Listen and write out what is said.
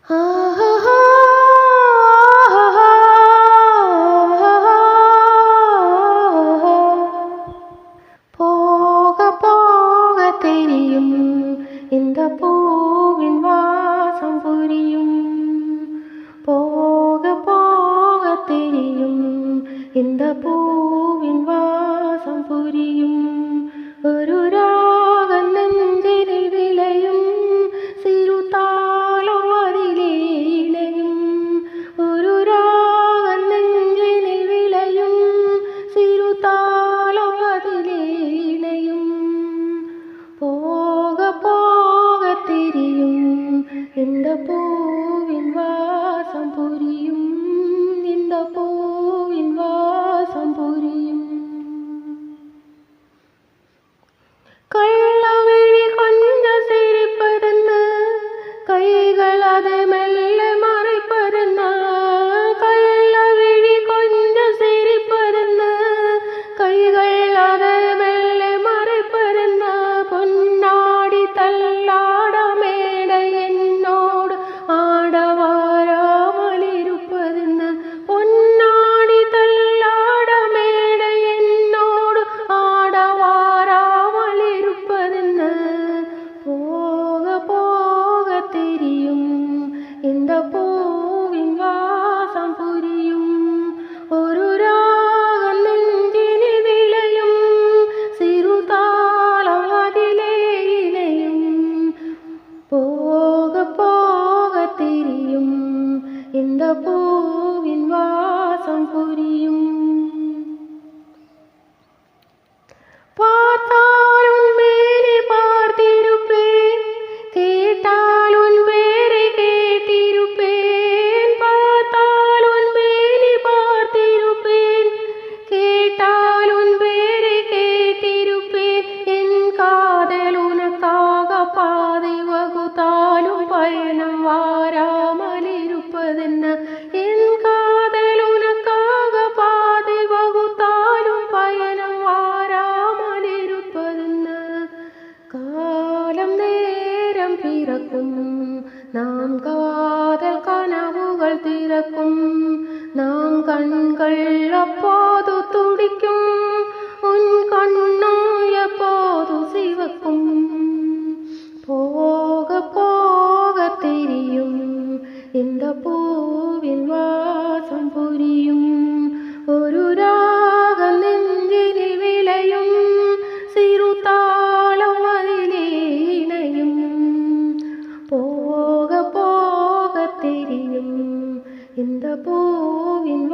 போக போக தெரியும் இந்த பூவின் வாசம் புரியும். போக போக தெரியும் இந்த பூவின் வாசம் புரியும். ஒரு ராகம் நெஞ்சினில் விளையும், சிறு தாளம் அதிலே இணையும். ஒரு ராகம் நெஞ்சினில் விளையும், சிறு தாளம் அதிலே இணையும். போக போக தெரியும் இந்த பூவின் வாசம் புரியும். இந்த பூவின் வாசம் புரியும். கள்ளவிழி கொஞ்சம் சிரிப்பதென்ன, கைகள் அதை மெல்ல மறைப்பதென்ன. கள்ளவிழி கொஞ்சம் சிரிப்பதென்ன, கைகள் அதை மெல்ல மறைப்பதென்ன. பொன்னாடி தள்ளாட மேடை என்னோடு ஆட வாராமல் இருப்பதென்ன. பொன்னாடி தள்ளாட மேடை என்னோடு ஆட வாராமல் இருப்பதென்ன. போக போக தெரியும் இந்த பூவின் வாசம் புரியும். ஒரு ராகம் நெஞ்சினில் விளையும், சிறு தாளம் அதிலே இணையும். போக போக தெரியும் இந்த பூவின் வாசம் புரியும். பார்த்தால் உன் மேலே பார்த்திருப்பேன், கேட்டால் உன் பேரை கேட்டிருப்பேன். பார்த்தால் உன் மேலே பார்த்திருப்பேன், கேட்டால் உன் பேரை கேட்டிருப்பேன். என் காதல் உனக்காக பாதை வகுத்தாலும் பயணம் வாராமல் இருப்பதென்ன. என் காதல் உனக்காக பாதை வகுத்தாலும் பயணம் வாராமல் இருப்பதென்ன. காலம் நேரம் பிறக்கும், நாம் காதல் கனவுகள் திறக்கும். நாம் கண்கள் அப்போது துடிக்கும், உன் கண்ணும் எப்போது சிவக்கும். போக போக தெரியும் இந்த பூவின் வாசம் புரியும். ஒரு ராகம் நெஞ்சினில் விளையும், சிறு தாளம் அதிலே இணையும். போக போக தெரியும் இந்த பூவின்